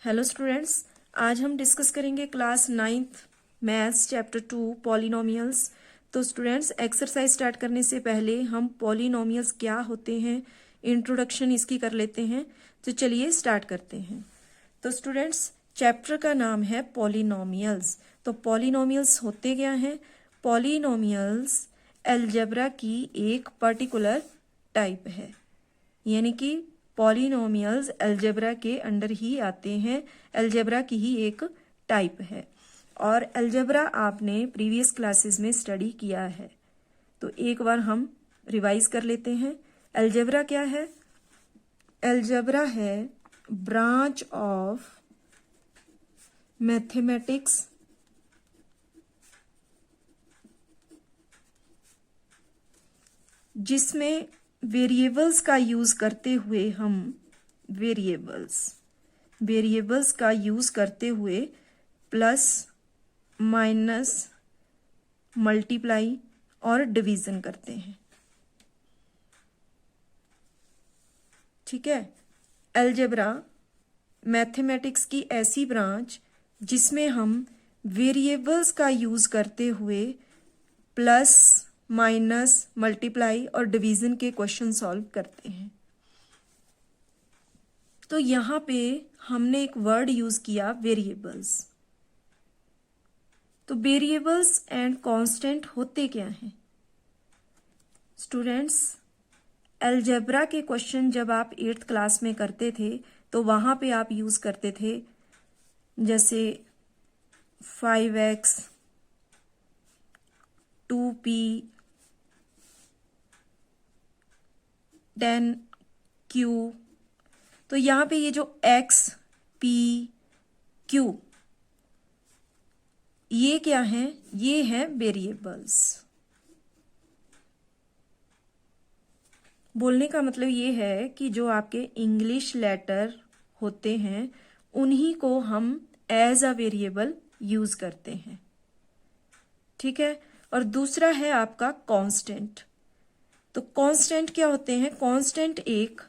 Hello students, आज हम discuss करेंगे class 9th maths chapter 2 polynomials. तो स्टूडेंट्स, एक्सरसाइज स्टार्ट करने से पहले हम पॉलिनोमियल्स क्या होते हैं इंट्रोडक्शन इसकी कर लेते हैं। तो चलिए स्टार्ट करते हैं। तो स्टूडेंट्स, चैप्टर का नाम है पॉलिनोमियल्स। तो पॉलिनोमियल्स होते क्या हैं? पॉलिनोमियल्स अलजेब्रा की एक पर्टिकुलर टाइप है, यानी कि पॉलिनोमियल्स अलजेब्रा के अंडर ही आते हैं, अलजेब्रा की ही एक टाइप है। और अलजेब्रा आपने प्रीवियस क्लासेस में स्टडी किया है, तो एक बार हम रिवाइज कर लेते हैं। अलजेब्रा क्या है? अलजेब्रा है ब्रांच ऑफ मैथमेटिक्स जिसमें वेरिएबल्स का यूज करते हुए हम वेरिएबल्स का यूज करते हुए प्लस माइनस मल्टीप्लाई और डिवीजन करते हैं। ठीक है, अलजेब्रा मैथमेटिक्स की ऐसी ब्रांच जिसमें हम वेरिएबल्स का यूज करते हुए प्लस माइनस मल्टीप्लाई और डिवीजन के क्वेश्चन सॉल्व करते हैं। तो यहाँ पे हमने एक वर्ड यूज किया वेरिएबल्स। तो वेरिएबल्स एंड कांस्टेंट होते क्या हैं? स्टूडेंट्स, अलजेब्रा के क्वेश्चन जब आप 8th क्लास में करते थे तो वहां पे आप यूज करते थे जैसे 5x 2p 10q। तो यहाँ पे ये जो x p q ये क्या है? ये है वेरिएबल्स। बोलने का मतलब ये है कि जो आपके इंग्लिश लेटर होते हैं उन्हीं को हम एज अ वेरिएबल यूज करते हैं। ठीक है, और दूसरा है आपका कांस्टेंट। तो कांस्टेंट क्या होते हैं? कांस्टेंट एक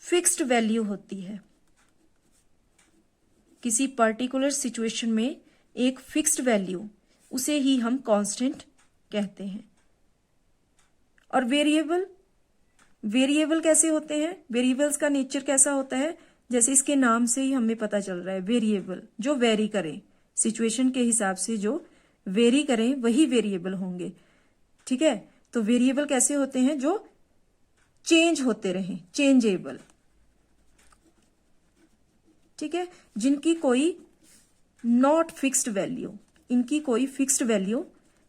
फिक्स्ड वैल्यू होती है, किसी पर्टिकुलर सिचुएशन में एक फिक्स्ड वैल्यू, उसे ही हम कांस्टेंट कहते हैं। और वेरिएबल कैसे होते हैं? वेरिएबल्स का नेचर कैसा होता है? जैसे इसके नाम से ही हमें पता चल रहा है, वेरिएबल जो वेरी करें, सिचुएशन के हिसाब से जो वेरी करें वही वेरिएबल होंगे। ठीक है, तो वेरिएबल कैसे होते हैं? जो चेंज होते रहें, चेंजेबल। ठीक है, जिनकी कोई नॉट फिक्स्ड वैल्यू, इनकी कोई फिक्स्ड वैल्यू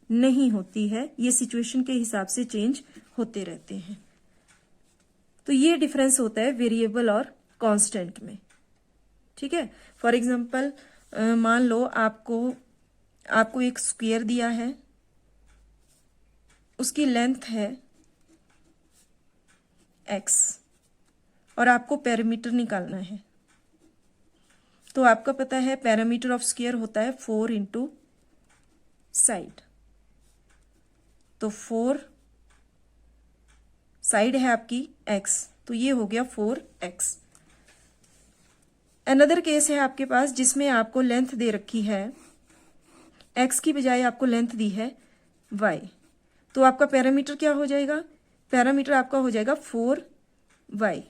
नहीं होती है, ये सिचुएशन के हिसाब से चेंज होते रहते हैं। तो ये डिफरेंस होता है वेरिएबल और कांस्टेंट में। ठीक है, फॉर एग्जांपल मान लो आपको एक स्क्वायर दिया है, उसकी लेंथ है x और आपको पैरामीटर निकालना है। तो आपका पता है पैरामीटर ऑफ स्क्वायर होता है 4 इंटू साइड। तो 4 साइड है आपकी x, तो ये हो गया 4x। अनदर केस है आपके पास जिसमें आपको लेंथ दे रखी है, x की बजाय आपको लेंथ दी है y। तो आपका पैरामीटर क्या हो जाएगा? पैरामीटर आपका हो जाएगा 4y।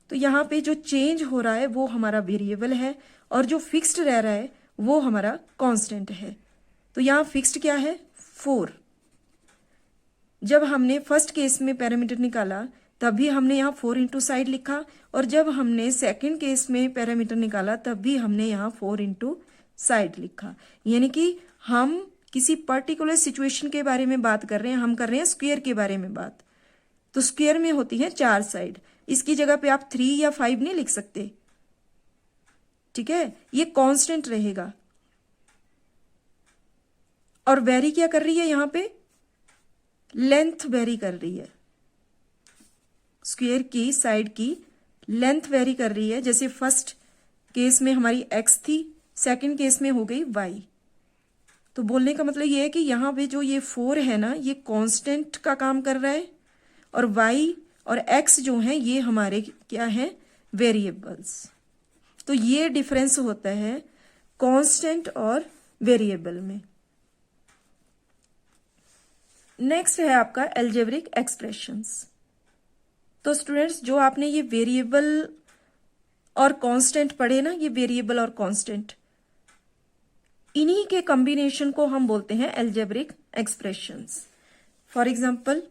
तो यहाँ पे जो चेंज हो रहा है वो हमारा वेरिएबल है और जो फिक्स्ड रह रहा है वो हमारा कांस्टेंट है। तो यहाँ फिक्स्ड क्या है? 4। जब हमने फर्स्ट केस में पैरामीटर निकाला तब भी हमने यहाँ 4 इंटू साइड लिखा, और जब हमने सेकंड केस में पैरामीटर निकाला तब भी हमने यहाँ 4 इंटू साइड लिखा। यानी कि हम किसी पर्टिकुलर सिचुएशन के बारे में बात कर रहे हैं, हम कर रहे हैं स्क्वायर के बारे में बात। तो स्क्वायर में होती है 4 साइड, इसकी जगह पे आप 3 या 5 नहीं लिख सकते। ठीक है, ये कांस्टेंट रहेगा। और वेरी क्या कर रही है? यहाँ पे लेंथ वेरी कर रही है, स्क्वायर की साइड की लेंथ वेरी कर रही है। जैसे फर्स्ट केस में हमारी x थी, सेकंड केस में हो गई y। तो बोलने का मतलब ये है कि यहाँ पे जो ये 4 है ना, ये कांस्टेंट का काम कर रहा है, और y और x जो है ये हमारे क्या है? वेरिएबल्स। तो ये डिफरेंस होता है कांस्टेंट और वेरिएबल में। नेक्स्ट है आपका अलजेब्रिक एक्सप्रेशंस। तो स्टूडेंट्स जो आपने ये वेरिएबल और कांस्टेंट पढ़े ना, ये वेरिएबल और कांस्टेंट, इन्हीं के कॉम्बिनेशन को हम बोलते हैं अलजेब्रिक एक्सप्रेशंस। फॉर एग्जांपल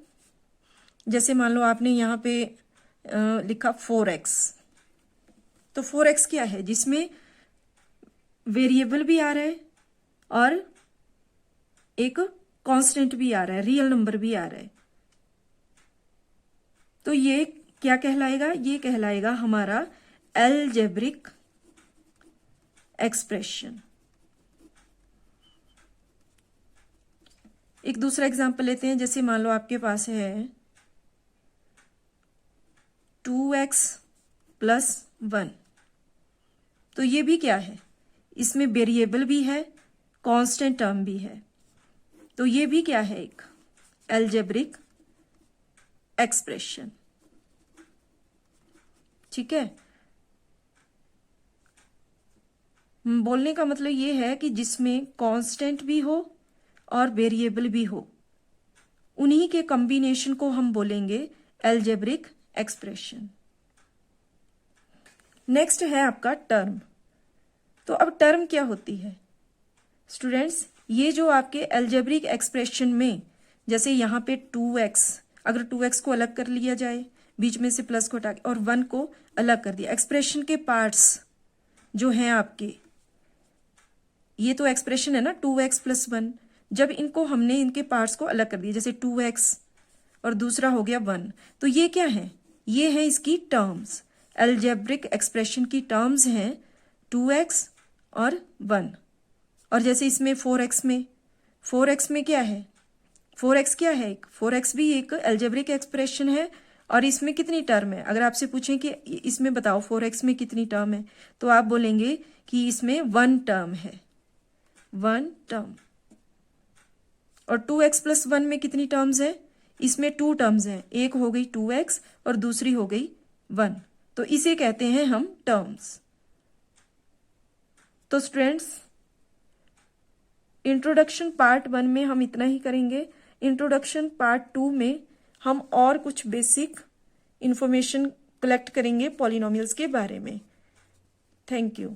जैसे मान लो आपने यहाँ पे लिखा 4x, तो 4x क्या है, जिसमें वेरिएबल भी आ रहा है और एक कांस्टेंट भी आ रहा है, रियल नंबर भी आ रहा है। तो ये क्या कहलाएगा, ये कहलाएगा हमारा अलजेब्रिक एक्सप्रेशन। एक दूसरा एग्जांपल लेते हैं, जैसे मान लो आपके पास है 2x प्लस 1, तो ये भी क्या है, इसमें वेरिएबल भी है, कांस्टेंट टर्म भी है, तो ये भी क्या है, एक अलजेब्रिक एक्सप्रेशन। ठीक है, बोलने का मतलब ये है कि जिसमें कांस्टेंट भी हो और वेरिएबल भी हो, उन्हीं के कॉम्बिनेशन को हम बोलेंगे अलजेब्रिक एक्सप्रेशन। नेक्स्ट है आपका टर्म। तो अब टर्म क्या होती है स्टूडेंट्स, ये जो आपके अलजेब्रिक एक्सप्रेशन में, जैसे यहाँ पे 2x, अगर 2x को अलग कर लिया जाए, बीच में से प्लस को हटा के, और 1 को अलग कर दिया, एक्सप्रेशन के पार्ट्स जो हैं आपके, ये तो एक्सप्रेशन है ना 2x प्लस 1, जब इनको हमने इनके पार्ट्स को अलग कर दिया, जैसे 2x और दूसरा हो गया 1, तो ये क्या है, ये है इसकी टर्म्स। अलजेब्रिक एक्सप्रेशन की टर्म्स हैं 2x और 1। और जैसे इसमें 4x में क्या है, 4x क्या है, 4x भी एक अलजेब्रिक एक्सप्रेशन है, और इसमें कितनी टर्म है, अगर आपसे पूछें कि इसमें बताओ 4x में कितनी टर्म है, तो आप बोलेंगे कि इसमें 1 टर्म है, 1 टर्म। और 2x प्लस 1 में कितनी टर्म्स है, इसमें 2 टर्म्स हैं, एक हो गई 2x और दूसरी हो गई 1, तो इसे कहते हैं हम टर्म्स। तो स्टूडेंट्स इंट्रोडक्शन पार्ट 1 में हम इतना ही करेंगे। इंट्रोडक्शन पार्ट 2 में हम और कुछ बेसिक इंफॉर्मेशन कलेक्ट करेंगे पॉलिनोमियल्स के बारे में। Thank you.